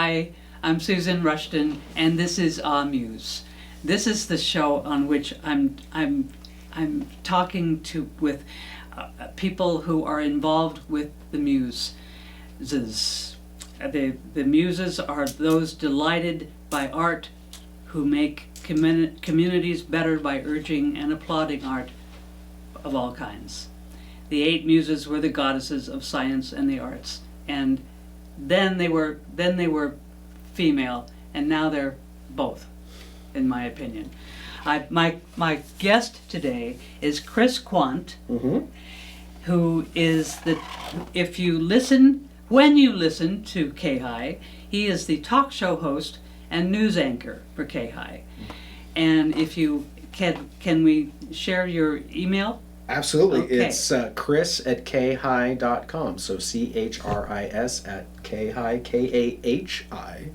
Hi, I'm Susan Rushton, and this is Muse. This is the show on which I'm talking with people who are involved with the Muses. The Muses are those delighted by art who make communities better by urging and applauding art of all kinds. The 8 Muses were the goddesses of science and the arts, and then they were female, and now they're both, in my opinion. My guest today is Chris Quandt, who is when you listen to KAHI, he is the talk show host and news anchor for KAHI. And if you can we share your email? Absolutely. Okay. It's chris@kahi.com. So CHRIS at KAHI, KAHI.com.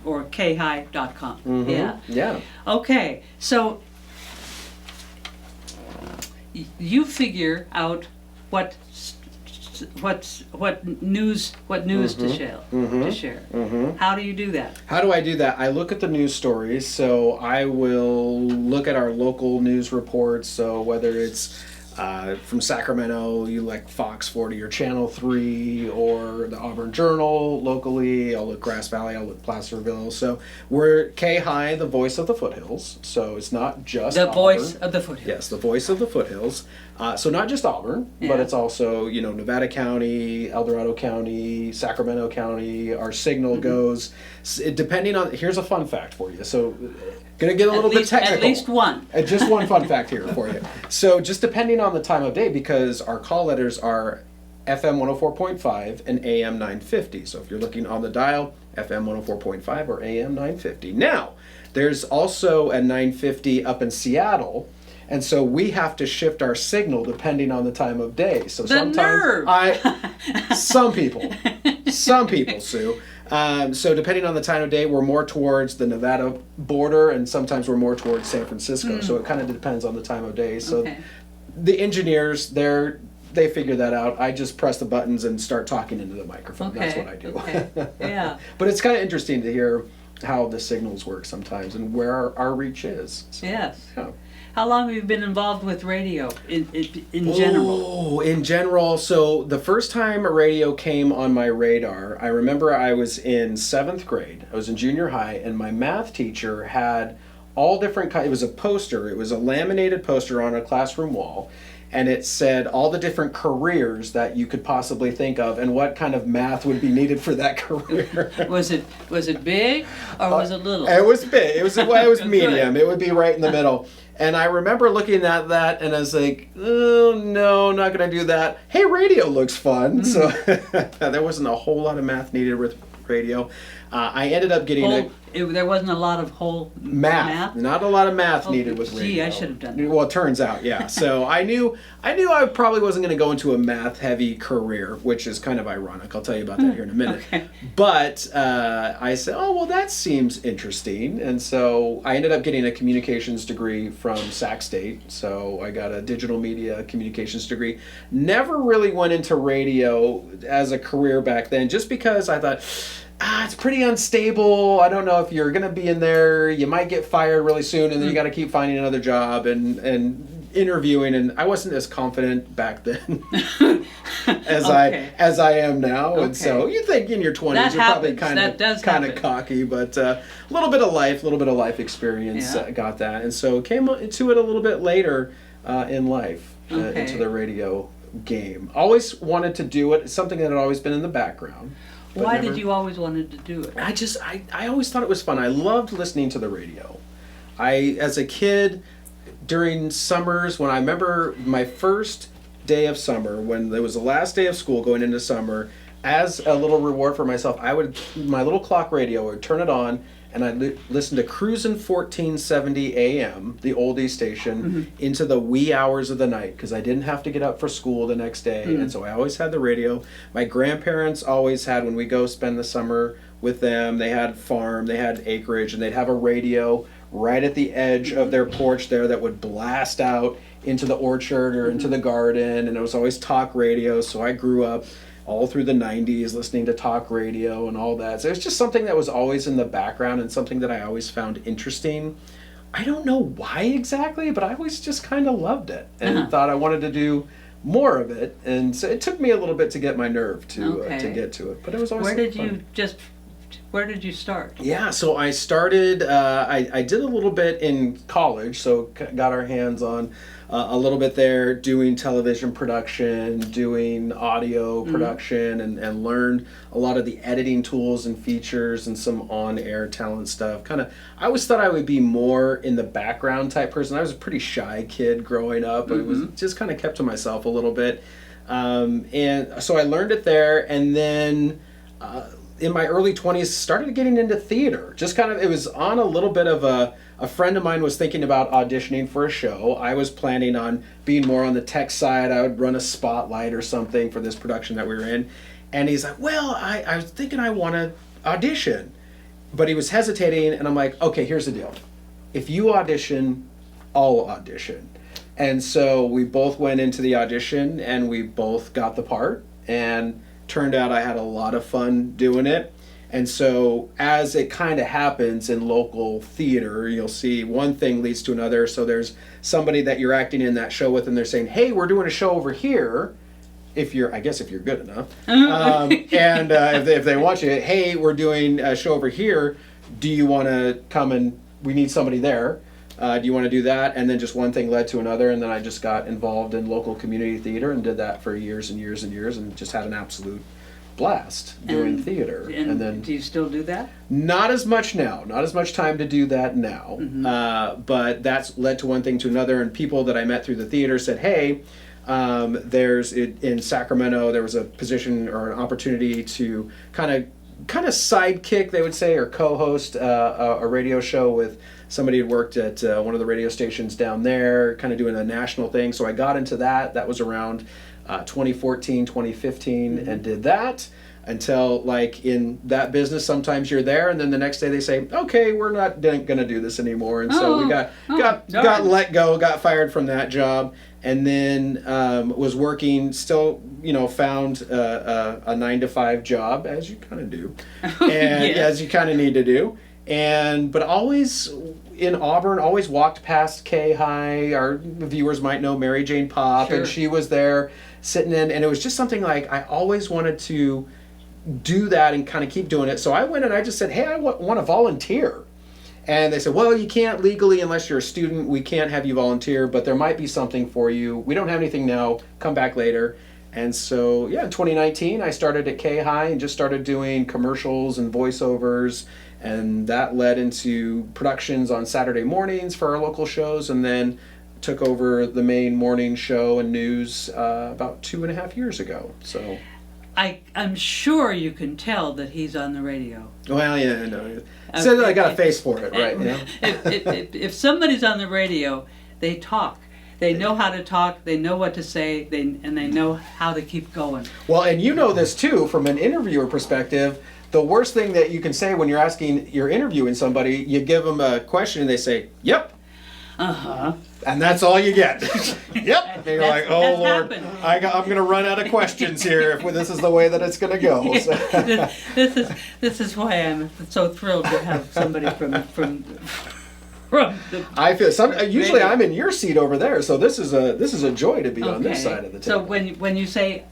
Or KAHI.com. Mm-hmm. Yeah. Yeah. Okay. So you figure out what news to share. How do you do that? How do I do that? I look at the news stories. So I will look at our local news reports. So whether it's from Sacramento, you like Fox 40 or Channel 3, or the Auburn Journal locally. I'll look Grass Valley, I'll look Placerville. So we're KAHI, the voice of the foothills. So it's not just the Auburn. Voice of the foothills. Yes, the voice of the foothills. So not just Auburn, but it's also, Nevada County, El Dorado County, Sacramento County. Our signal goes, depending on, here's a fun fact for you. So going to get a little bit technical. At least one. Just one fun fact here for you. So just depending on the time of day, because our call letters are FM 104.5 and AM 950. So if you're looking on the dial, FM 104.5 or AM 950. Now, there's also a 950 up in Seattle. And so we have to shift our signal depending on the time of day. So some people, Sue. So depending on the time of day, we're more towards the Nevada border, and sometimes we're more towards San Francisco. So it kind of depends on the time of day. So the engineers, they figure that out. I just press the buttons and start talking into the microphone. That's what I do. Yeah. But it's kind of interesting to hear how the signals work sometimes and where our reach is. So, yes. Yeah. How long have you been involved with radio in general? Oh, in general. So the first time radio came on my radar, I remember I was in 7th grade. I was in junior high, and my math teacher had all different kinds. It was a poster. It was a laminated poster on a classroom wall, and it said all the different careers that you could possibly think of and what kind of math would be needed for that career. Was it big or was it little? It was big. It was medium. It would be right in the middle. And I remember looking at that, and I was like, oh, no, not going to do that. Hey, radio looks fun. So there wasn't a whole lot of math needed with radio. I ended up getting there wasn't a lot of whole math. Not a lot of math needed with radio. Gee, I should have done that. Well, it turns out, yeah. So I knew I probably wasn't going to go into a math-heavy career, which is kind of ironic. I'll tell you about that here in a minute. Okay. But I said, oh, well, that seems interesting. And so I ended up getting a communications degree from Sac State. So I got a digital media communications degree. Never really went into radio as a career back then, just because I thought, it's pretty unstable. I don't know if you're going to be in there. You might get fired really soon, and then you got to keep finding another job and interviewing. And I wasn't as confident back then as I am now. Okay. And so you think in your 20s you're probably kind of cocky, but a little bit of life experience got that. And so came into it a little bit later in life, into the radio game. Always wanted to do it. It's something that had always been in the background. Why did you always wanted to do it? I always thought it was fun. I loved listening to the radio. As a kid, during summers, when I remember my first day of summer, when it was the last day of school going into summer, as a little reward for myself, my little clock radio, would turn it on, and I'd listen to Cruisin' 1470 AM, the oldie station, into the wee hours of the night, because I didn't have to get up for school the next day, and so I always had the radio. My grandparents always had, when we go spend the summer with them, they had farm, they had acreage, and they'd have a radio right at the edge of their porch there that would blast out into the orchard or into the garden, and it was always talk radio, so I grew up all through the 90s, listening to talk radio and all that. So it was just something that was always in the background and something that I always found interesting. I don't know why exactly, but I always just kind of loved it and thought I wanted to do more of it. And so it took me a little bit to get my nerve to get to it, but it was always Where did you start? Yeah, so I started, I did a little bit in college, so got our hands on a little bit there, doing television production, doing audio production, and learned a lot of the editing tools and features and some on-air talent stuff. I always thought I would be more in the background type person. I was a pretty shy kid growing up. I was just kind of kept to myself a little bit. And so I learned it there, and then in my early 20s started getting into theater. It was on a little bit of a friend of mine was thinking about auditioning for a show. I was planning on being more on the tech side. I would run a spotlight or something for this production that we were in. And he's like, well, I was thinking I want to audition. But he was hesitating, and I'm like, okay, here's the deal. If you audition, I'll audition. And so we both went into the audition, and we both got the part. And turned out I had a lot of fun doing it. And so as it kind of happens in local theater, you'll see one thing leads to another. So there's somebody that you're acting in that show with, and they're saying, hey, we're doing a show over here. If you're good enough. And if they want you, hey, we're doing a show over here. Do you want to come and we need somebody there. Do you want to do that? And then just one thing led to another, and then I just got involved in local community theater and did that for years and years and years, and just had an absolute blast doing theater. And then do you still do that? Not as much now. Not as much time to do that now. But that's led to one thing to another, and people that I met through the theater said, hey, in Sacramento, there was a position or an opportunity to kind of sidekick, they would say, or co-host a radio show with somebody who worked at one of the radio stations down there, kind of doing a national thing. So I got into that. That was around 2014, 2015, and did that until, like, in that business, sometimes you're there, and then the next day they say, okay, we're not going to do this anymore. And so we got let go, got fired from that job, and then was working, still, found a 9-to-5 job, as you kind of do, and as you kind of need to do. But always in Auburn, always walked past KAHI. Our viewers might know Mary Jane Pop, and she was there sitting in, and it was just something like I always wanted to do that and kind of keep doing it. So I went and I just said, hey, I want to volunteer. And they said, well, you can't legally unless you're a student. We can't have you volunteer, but there might be something for you. We don't have anything now. Come back later. And so, in 2019, I started at KAHI and just started doing commercials and voiceovers. And that led into productions on Saturday mornings for our local shows, and then took over the main morning show and news about 2.5 years ago. So I'm sure you can tell that he's on the radio. Well, yeah, no. So I got a face for it, right? If somebody's on the radio, they talk. They know how to talk. They know what to say. And they know how to keep going. Well, and you know this too, from an interviewer perspective. The worst thing that you can say when you're interviewing somebody, you give them a question and they say, "Yep." And that's all you get. Yep. And you're like, oh Lord, I'm going to run out of questions here if this is the way that it's going to go. So. This is why I'm so thrilled to have somebody from the. I feel usually I'm in your seat over there, so this is a joy to be on this side of the table. So when you say.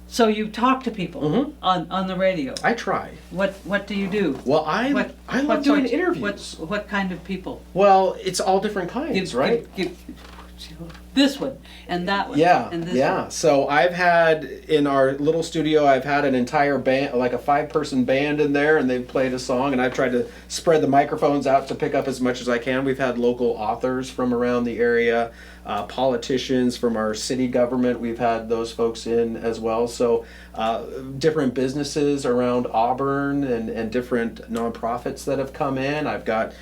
So you talk to people on the radio. I try. What do you do? Well, I love doing interviews. What kind of people? Well, it's all different kinds, right? This one and that one. Yeah, and this one. So I've had in our little studio, I've had an entire band, like a 5-person band in there, and they've played a song, and I've tried to spread the microphones out to pick up as much as I can. We've had local authors from around the area, politicians from our city government. We've had those folks in as well. So different businesses around Auburn and different nonprofits that have come in. I've got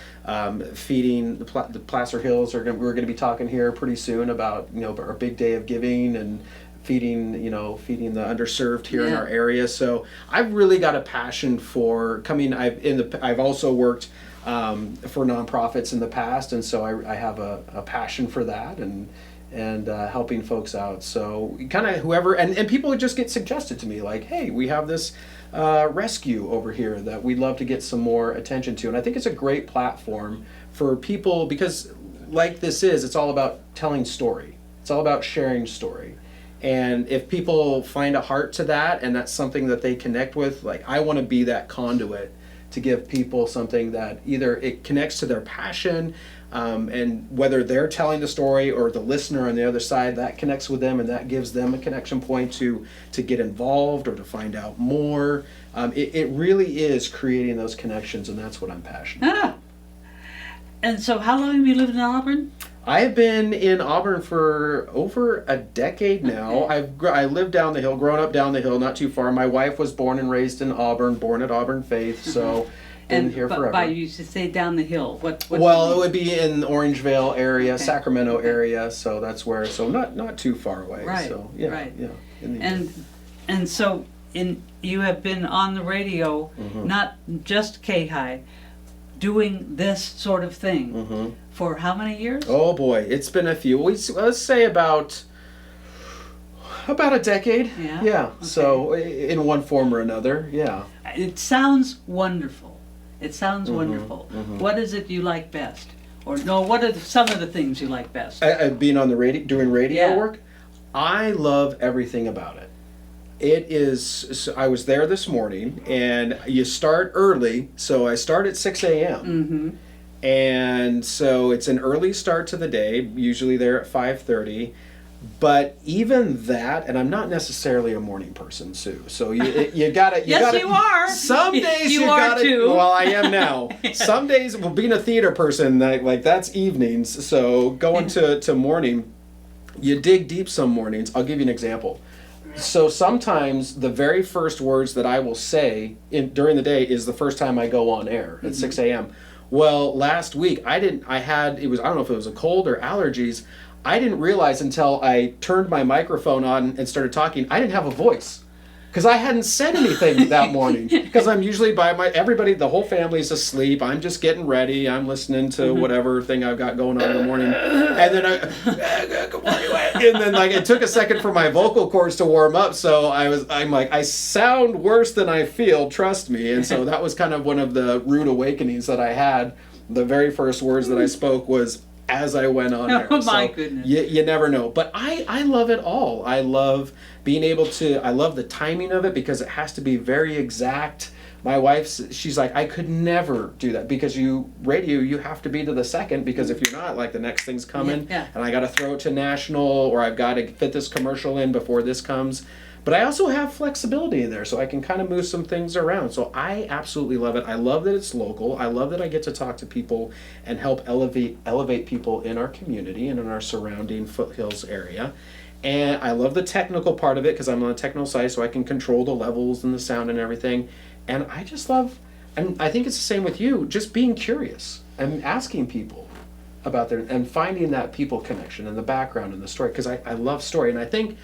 feeding the Placer Hills. We're going to be talking here pretty soon about our big day of giving and feeding the underserved here in our area. So I've really got a passion for coming. I've also worked for nonprofits in the past, and so I have a passion for that, and and helping folks out. So kind of whoever, and people would just get suggested to me like, hey, we have this rescue over here that we'd love to get some more attention to. And I think it's a great platform for people because like this is, it's all about telling story. It's all about sharing story. And if people find a heart to that and that's something that they connect with, like I want to be that conduit to give people something that either it connects to their passion, and whether they're telling the story or the listener on the other side, that connects with them and that gives them a connection point to get involved or to find out more. It really is creating those connections, and that's what I'm passionate about. And so how long have you lived in Auburn? I have been in Auburn for over a decade now. Okay. I lived down the hill, grown up down the hill, not too far. My wife was born and raised in Auburn, born at Auburn Faith, so been here forever. But you should say down the hill. What Well, it would be in the Orangevale area, Okay. Sacramento area, so that's where. So not too far away. Right. So yeah, Right. yeah. In the And so you have been on the radio, not just KAHI, doing this sort of thing for how many years? Oh boy, it's been a few. Let's say about a decade. Yeah? Yeah. Okay. So in one form or another, yeah. It sounds wonderful. It sounds wonderful. What is it you like best? Or no, what are some of the things you like best? Being on the radio, doing radio Yeah. work, I love everything about it. It is. So I was there this morning, and you start early. So I start at 6 a.m. And so it's an early start to the day. Usually there at 5:30. But even that, and I'm not necessarily a morning person, Sue. So you gotta. Yes, you are. Some days You you are gotta. too. Well, I am now. Some days, well, being a theater person, like that's evenings. So going to morning, you dig deep some mornings. I'll give you an example. So sometimes the very first words that I will say during the day is the first time I go on air at 6 a.m. Well, last week I don't know if it was a cold or allergies. I didn't realize until I turned my microphone on and started talking, I didn't have a voice. Because I hadn't said anything that morning. Because I'm usually the whole family's asleep. I'm just getting ready. I'm listening to whatever thing I've got going on in the morning. And then it took a second for my vocal cords to warm up. So I'm like, I sound worse than I feel, trust me. And so that was kind of one of the rude awakenings that I had. The very first words that I spoke was as I went on air. Oh my goodness. You never know. But I love it all. I love being able to, I love the timing of it because it has to be very exact. My wife, she's like, I could never do that because you have to be to the second because if you're not, like the next thing's coming and I got to throw it to national or I've got to fit this commercial in before this comes. But I also have flexibility in there so I can kind of move some things around. So I absolutely love it. I love that it's local. I love that I get to talk to people and help elevate people in our community and in our surrounding foothills area. And I love the technical part of it because I'm on the technical side so I can control the levels and the sound and everything. And I just love, and I think it's the same with you, just being curious and asking people about their, and finding that people connection and the background and the story because I love story. And I think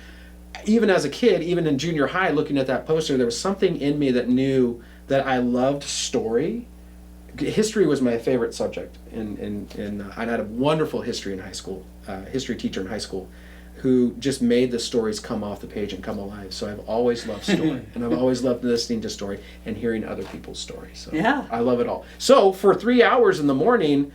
even as a kid, even in junior high, looking at that poster, there was something in me that knew that I loved story. History was my favorite subject. I had a wonderful history in high school, history teacher in high school, who just made the stories come off the page and come alive. So I've always loved story, and I've always loved listening to story and hearing other people's stories. So Yeah. I love it all. So for 3 hours in the morning,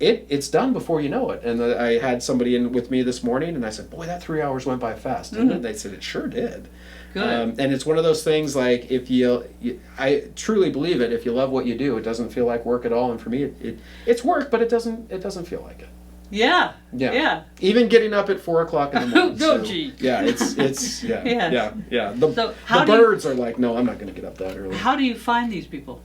it's done before you know it. And I had somebody in with me this morning, and I said, "Boy, that 3 hours went by fast." And they said, "It sure did." Good. And it's one of those things like if I truly believe it. If you love what you do, it doesn't feel like work at all. And for me, it's work, but it doesn't feel like it. Yeah. Yeah. Yeah. Even getting up at 4 o'clock in the morning. Go, so, gee. yeah, it's Yeah. The, So the birds are like, no, I'm not going to get up that early. How do you find these people?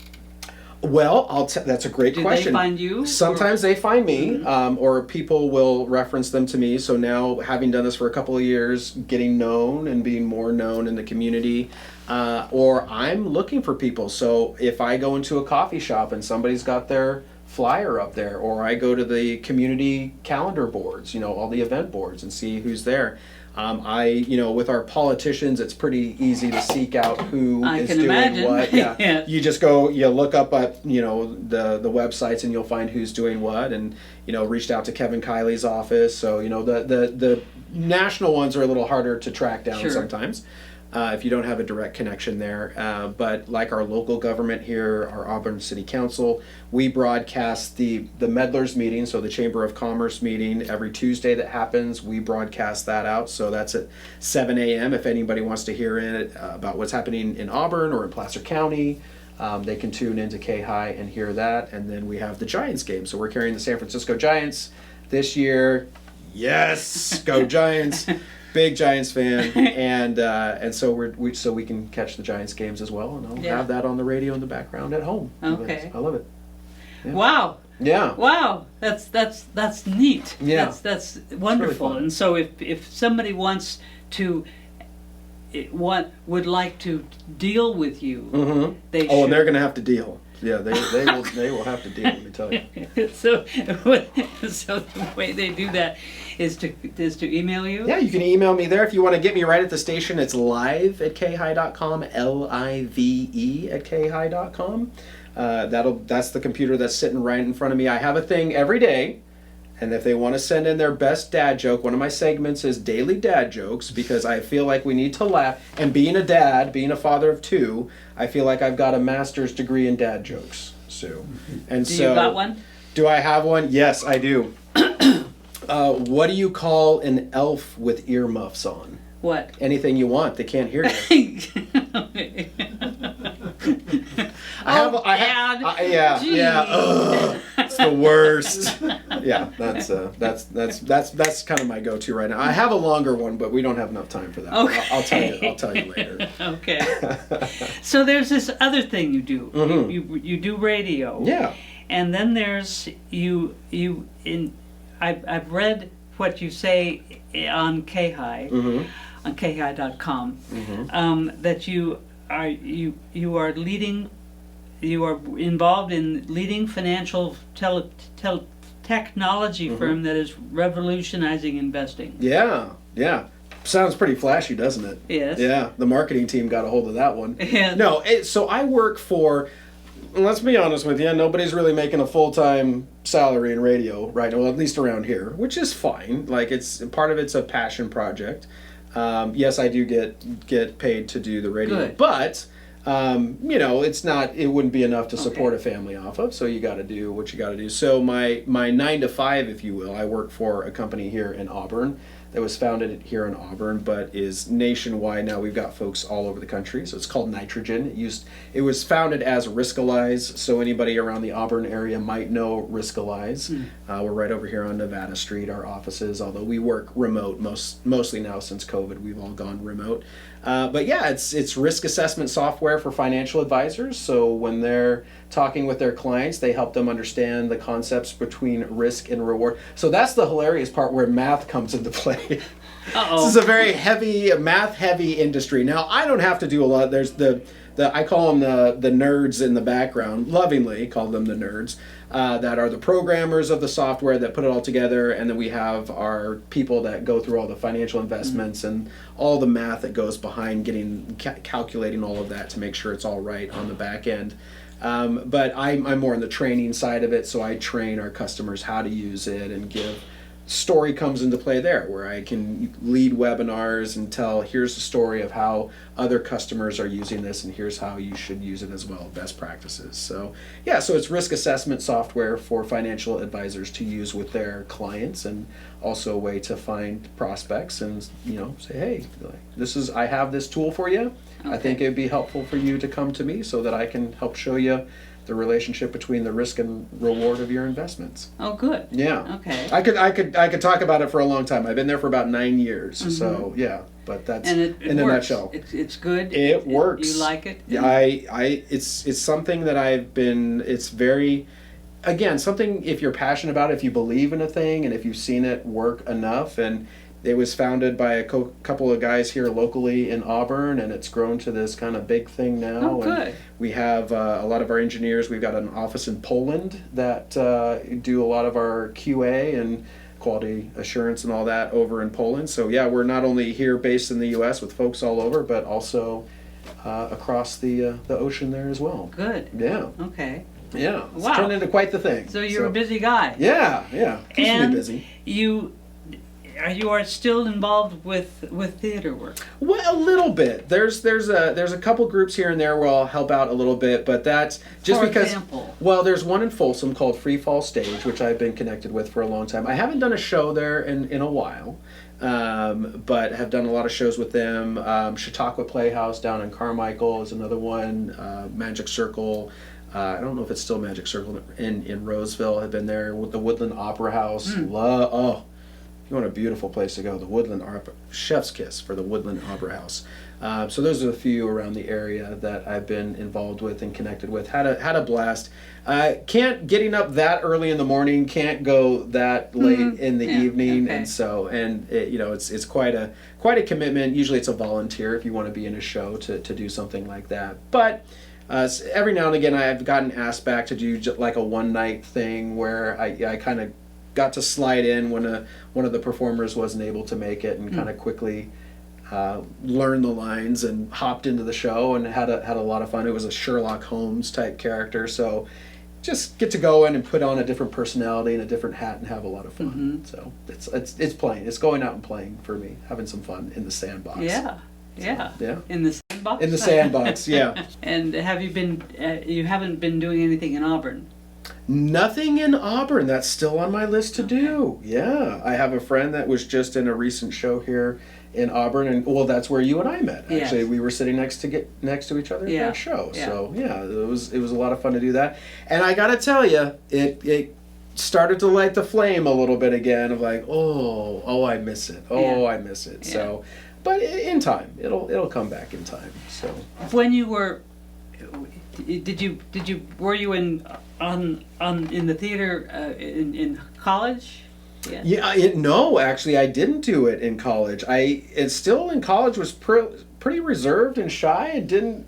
Well, that's a great Do question. they find you? Sometimes they find me, or people will reference them to me. So now, having done this for a couple of years, getting known and being more known in the community, or I'm looking for people. So if I go into a coffee shop and somebody's got their flyer up there, or I go to the community calendar boards, all the event boards, and see who's there. With our politicians, it's pretty easy to seek out who I is can doing imagine. what. Yeah. Yeah. You just go, you look up at, the websites, and you'll find who's doing what. And, reached out to Kevin Kiley's office. So, the national ones are a little harder to track down Sure. sometimes. If you don't have a direct connection there. But like our local government here, our Auburn City Council, we broadcast the Meddlers meeting, so the Chamber of Commerce meeting, every Tuesday that happens, we broadcast that out. So that's at 7 a.m. If anybody wants to hear it about what's happening in Auburn or in Placer County, they can tune into KAHI and hear that. And then we have the Giants game. So we're carrying the San Francisco Giants this year. Yes, go Giants! Big Giants fan, and so we can catch the Giants games as well, and I'll have that on the radio in the background at home. Okay. I love it. Yeah. Wow. Yeah. Wow. That's neat. Yeah. That's wonderful. Really and so if somebody wants to would like to deal with you, they should. And they're going to have to deal. Yeah, they will have to deal. Let me tell you. So the way they do that is to email you. Yeah, you can email me there if you want to get me right at the station. It's live@kahi.com, live@kahi.com. That's the computer that's sitting right in front of me. I have a thing every day, and if they want to send in their best dad joke, one of my segments is daily dad jokes, because I feel like we need to laugh. And being a dad, being a father of two, I feel like I've got a master's degree in dad jokes, Sue. And Do you got one? Do I have one? Yes, I do. What do you call an elf with earmuffs on? What? Anything you want. They can't hear you. Yeah. Ugh, it's the worst. Yeah, that's kind of my go-to right now. I have a longer one, but we don't have enough time for that. Okay. I'll tell you later. Okay. So there's this other thing you do. Mm-hmm. You do radio. Yeah. And then there's I've read what you say on KAHI, on KAHI.com, that you are involved in leading financial technology firm that is revolutionizing investing. Yeah. Sounds pretty flashy, doesn't it? Yes. Yeah, the marketing team got a hold of that one. Yeah. No, so I work for, let's be honest with you, nobody's really making a full-time salary in radio right now, well, at least around here, which is fine. Like, part of it's a passion project. Yes, I do get paid to do the radio. Good. But it wouldn't be enough to support a family off of, so you got to do what you got to do. So my 9 to 5, if you will, I work for a company here in Auburn that was founded here in Auburn, but is nationwide now. We've got folks all over the country. So it's called Nitrogen. It was founded as Riskalyze, so anybody around the Auburn area might know Riskalyze. We're right over here on Nevada Street, our offices, although we work remote mostly now since COVID. We've all gone remote. But yeah, it's risk assessment software for financial advisors. So when they're talking with their clients, they help them understand the concepts between risk and reward. So that's the hilarious part where math comes into play. Uh-oh. This is a very math-heavy industry. Now, I don't have to do a lot. There's I call them the nerds in the background, lovingly call them the nerds, that are the programmers of the software that put it all together, and then we have our people that go through all the financial investments and all the math that goes behind calculating all of that to make sure it's all right on the back end. But I'm more on the training side of it, so I train our customers how to use it and give. Story comes into play there, where I can lead webinars and tell, here's the story of how other customers are using this, and here's how you should use it as well, best practices. So yeah, so it's risk assessment software for financial advisors to use with their clients, and also a way to find prospects and say, hey, I have this tool for you. Okay. I think it'd be helpful for you to come to me so that I can help show you the relationship between the risk and reward of your investments. Oh, good. Yeah. Okay. I could talk about it for a long time. I've been there for about 9 years. So yeah, but that's in a nutshell. It's good. It works. You like it? Yeah. It's something that it's very, again, something, if you're passionate about it, if you believe in a thing, and if you've seen it work enough, and It was founded by a couple of guys here locally in Auburn, and it's grown to this kind of big thing now. Oh, good. And we have a lot of our engineers. We've got an office in Poland that do a lot of our QA and quality assurance and all that over in Poland. So yeah, we're not only here based in the U.S. with folks all over, but also across the ocean there as well. Good. Yeah. Okay. Yeah. It's Wow. turned into quite the thing. So you're a busy guy. Yeah, yeah. Keeps me And busy. you are still involved with theater work. Well, a little bit. There's a couple groups here and there where I'll help out a little bit, but that's just For because. example. Well, there's one in Folsom called Free Fall Stage, which I've been connected with for a long time. I haven't done a show there in a while, but have done a lot of shows with them. Chautauqua Playhouse down in Carmichael is another one. Magic Circle. I don't know if it's still Magic Circle in Roseville. I've been there with the Woodland Opera House. You want a beautiful place to go, the Woodland Opera, chef's kiss for the Woodland Opera House. So those are a few around the area that I've been involved with and connected with. Had a blast. Getting up that early in the morning, can't go that late in the evening, okay. and so it's quite a commitment. Usually it's a volunteer if you want to be in a show to do something like that. But every now and again I've gotten asked back to do like a one night thing where I kind of got to slide in when one of the performers wasn't able to make it, and kind of quickly learned the lines and hopped into the show and had a lot of fun. It was a Sherlock Holmes type character, so just get to go in and put on a different personality and a different hat and have a lot of fun. So it's playing. It's going out and playing for me, having some fun in the sandbox. Yeah. In the sandbox. In the sandbox, yeah. And have you been? You haven't been doing anything in Auburn? Nothing in Auburn. That's still on my list to do. Yeah, I have a friend that was just in a recent show here in Auburn, and well, that's where you and I met. Actually, we were sitting next to each other at that show. Yeah. So yeah, it was a lot of fun to do that. And I gotta tell you, it started to light the flame a little bit again of like, oh, I miss it. I miss it. Yeah. So, but in time, it'll come back in time. So When you were, were you in the theater in college? Yeah. Yeah, no, actually, I didn't do it in college. It's still in college was pretty reserved and shy, and didn't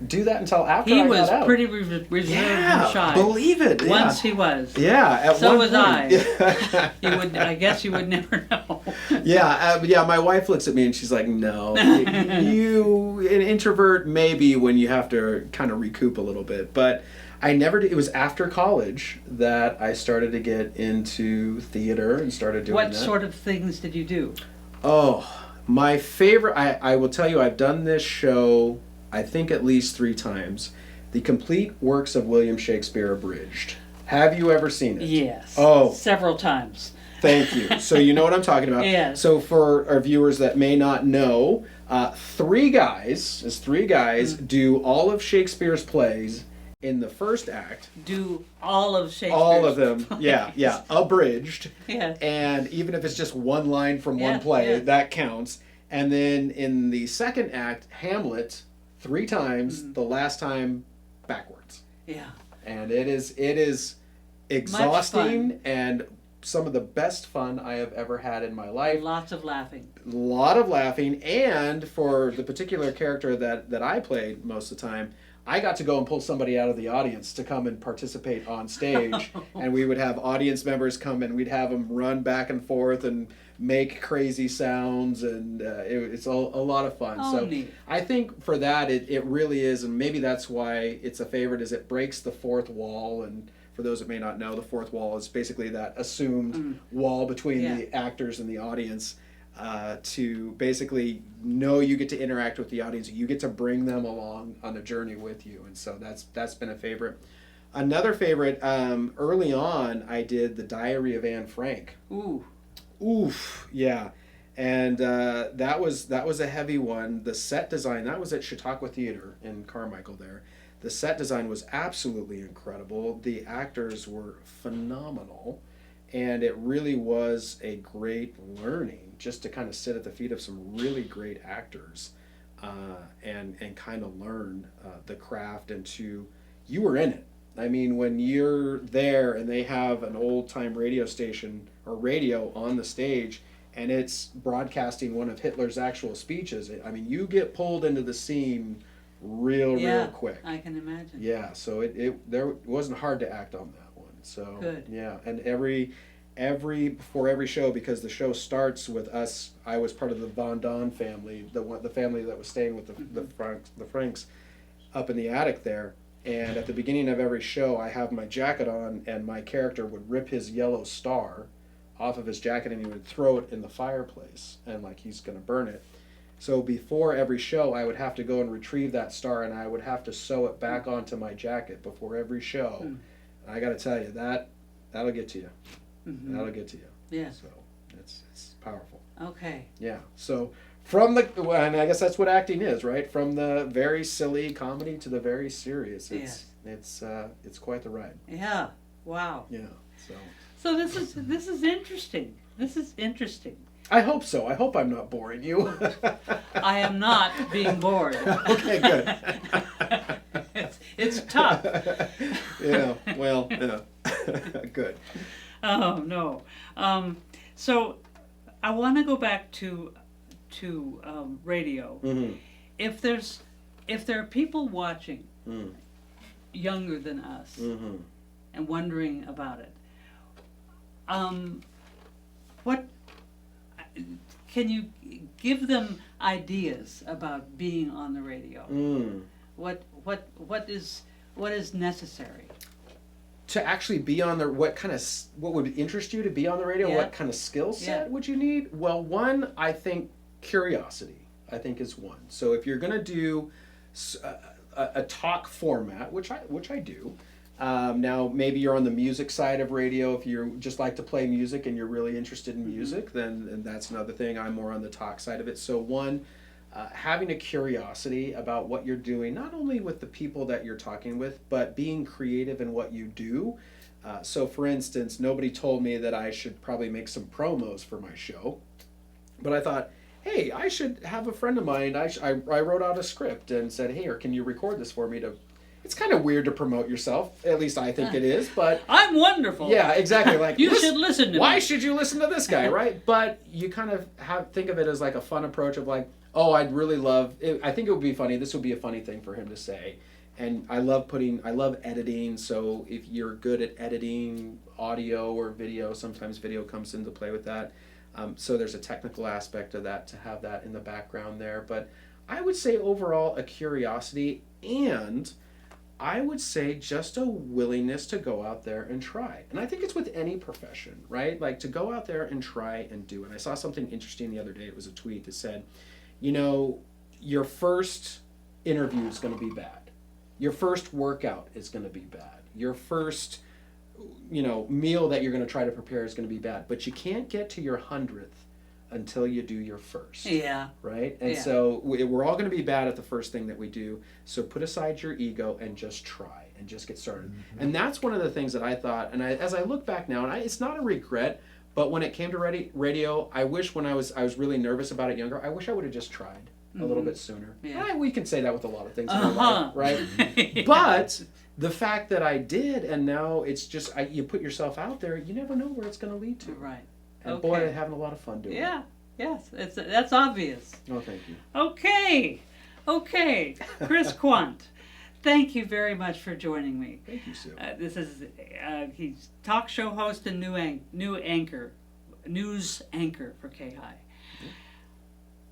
do that until after I got out. He was pretty reserved and shy. Believe it. Yeah. Once he was. Yeah, at So one was point. I. I guess you would never know. Yeah. My wife looks at me and she's like, "No, you an introvert maybe when you have to kind of recoup a little bit." But I never did. It was after college that I started to get into theater and started doing What that. sort of things did you do? Oh, my favorite. I will tell you, I've done this show, I think at least 3 times. The complete works of William Shakespeare abridged. Have you ever seen it? Yes. Oh. Several times. Thank you. So you know what I'm talking about. Yes. So for our viewers that may not know, 3 guys do all of Shakespeare's plays in the first act. Do all of Shakespeare's All of them. plays. Yeah. Abridged. Yes. And even if it's just one line from one Yeah, play, yeah. that counts. And then in the second act, Hamlet, 3 times, the last time backwards. Yeah. And it is exhausting and some of the best fun I have ever had in my life. Lots of laughing. A lot of laughing, and for the particular character that I played most of the time, I got to go and pull somebody out of the audience to come and participate on stage, and we would have audience members come and we'd have them run back and forth and make crazy sounds, and it's a lot of fun. Oh, so neat. I think for that it really is, and maybe that's why it's a favorite, is it breaks the fourth wall. And for those that may not know, the fourth wall is basically that assumed wall between the actors and the audience. To basically know you get to interact with the audience, you get to bring them along on a journey with you, and so that's been a favorite. Another favorite, early on, I did The Diary of Anne Frank. Oof, yeah, and that was a heavy one. The set design, that was at Chautauqua Theater in Carmichael there. The set design was absolutely incredible. The actors were phenomenal. And it really was a great learning just to kind of sit at the feet of some really great actors and kind of learn the craft, and you were in it. I mean, when you're there and they have an old-time radio station or radio on the stage and it's broadcasting one of Hitler's actual speeches, I mean, you get pulled into the scene real quick. I can imagine. Yeah, so it wasn't hard to act on that one. So good. Yeah, and before every show, because the show starts with us. I was part of the Von Don family, the family that was staying with the Franks up in the attic there. And at the beginning of every show, I have my jacket on, and my character would rip his yellow star off of his jacket, and he would throw it in the fireplace, and like he's gonna burn it. So before every show, I would have to go and retrieve that star, and I would have to sew it back onto my jacket before every show. And I got to tell you, that'll get to you. That'll get to you. Yeah. So it's powerful. Okay. Yeah. So and I guess that's what acting is, right? From the very silly comedy to the very serious. It's quite the ride. Yeah. Wow. Yeah. So this is interesting. This is interesting. I hope so. I hope I'm not boring you. I am not being bored. Okay, good. It's tough. Yeah, well, yeah. Good. Oh, no. So I want to go back to radio. Mm-hmm. If there are people watching younger than us and wondering about it, what can you give them ideas about being on the radio? What is necessary to actually be on the what would interest you to be on the radio? Yeah. What kind of skill set would you need? Well, one, I think curiosity, is one. So if you're going to do a talk format, which I do. Now, maybe you're on the music side of radio. If you just like to play music and you're really interested in music, then that's another thing. I'm more on the talk side of it. So one, having a curiosity about what you're doing, not only with the people that you're talking with, but being creative in what you do. So for instance, nobody told me that I should probably make some promos for my show, but I thought, hey, I should have a friend of mine. I wrote out a script and said, hey, or can you record this for me to... It's kind of weird to promote yourself. At least I think it is, but... I'm wonderful. Yeah, exactly. Like you should listen to me. Why should you listen to this guy, right? But you kind of think of it as like a fun approach of like, oh, I'd really love... I think it would be funny. This would be a funny thing for him to say. And I love editing, so if you're good at editing audio or video, sometimes video comes into play with that. So there's a technical aspect of that to have that in the background there. But I would say overall a curiosity, and I would say just a willingness to go out there and try. And I think it's with any profession, right? Like to go out there and try and do. And I saw something interesting the other day. It was a tweet that said, your first interview is going to be bad. Your first workout is going to be bad. Your first meal that you're going to try to prepare is going to be bad, but you can't get to your 100th until you do your first. Yeah. Right? And so we're all going to be bad at the first thing that we do. So put aside your ego and just try and just get started. Mm-hmm. And that's one of the things that I thought, and as I look back now, and it's not a regret, but when it came to radio, I wish when I was really nervous about it younger, I wish I would have just tried a little bit sooner. Yeah. We can say that with a lot of things in our life, right? Yeah. But the fact that I did, and now it's just, you put yourself out there, you never know where it's going to lead to. Right. And boy, I'm having a lot of fun doing it. Yeah, yes, that's obvious. Oh, thank you. Okay, Chris Quandt, thank you very much for joining me. Thank you, Sue. This is, he's talk show host and news anchor for KAHI. Mm-hmm.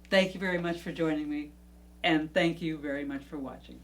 Thank you very much for joining me, and thank you very much for watching.